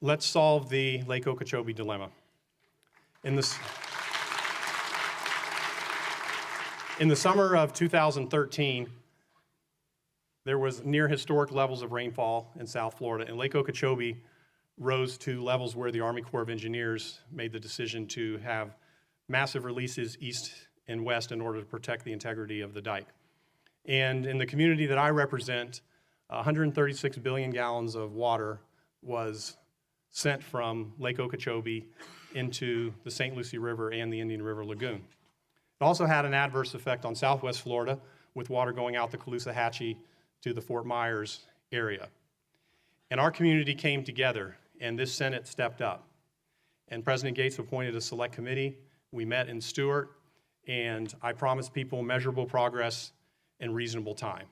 Let's solve the Lake Okeechobee dilemma. In the summer of 2013, there was near historic levels of rainfall in South Florida, and Lake Okeechobee rose to levels where the Army Corps of Engineers made the decision to have massive releases east and west in order to protect the integrity of the dike. And in the community that I represent, 136 billion gallons of water was sent from Lake Okeechobee into the St. Lucie River and the Indian River Lagoon. It also had an adverse effect on Southwest Florida, with water going out the Caloosahatchee to the Fort Myers area. And our community came together, and this Senate stepped up. And President Gates appointed a select committee. We met in Stewart, and I promised people measurable progress in reasonable time.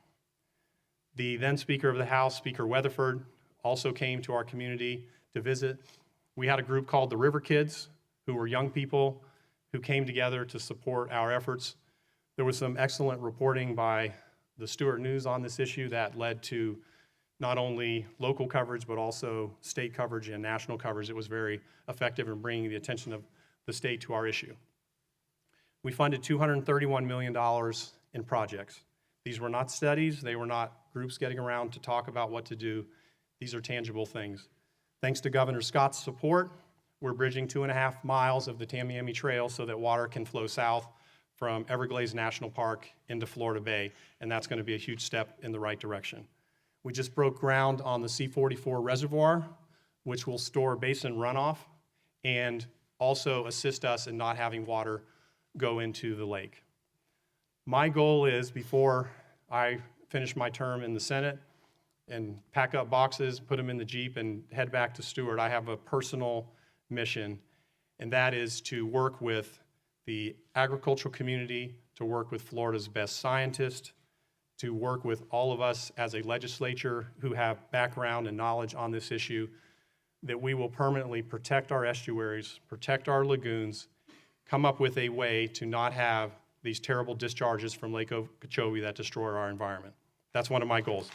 The then Speaker of the House, Speaker Weatherford, also came to our community to visit. We had a group called the River Kids, who were young people who came together to support our efforts. There was some excellent reporting by the Stewart News on this issue that led to not only local coverage, but also state coverage and national coverage. It was very effective in bringing the attention of the state to our issue. We funded $231 million in projects. These were not studies. They were not groups getting around to talk about what to do. These are tangible things. Thanks to Governor Scott's support, we're bridging 2.5 miles of the Tamiami Trail so that water can flow south from Everglades National Park into Florida Bay, and that's going to be a huge step in the right direction. We just broke ground on the C-44 reservoir, which will store basin runoff and also assist us in not having water go into the lake. My goal is, before I finish my term in the Senate and pack up boxes, put them in the Jeep, and head back to Stewart, I have a personal mission, and that is to work with the agricultural community, to work with Florida's best scientists, to work with all of us as a legislature who have background and knowledge on this issue, that we will permanently protect our estuaries, protect our lagoons, come up with a way to not have these terrible discharges from Lake Okeechobee that destroy our environment. That's one of my goals.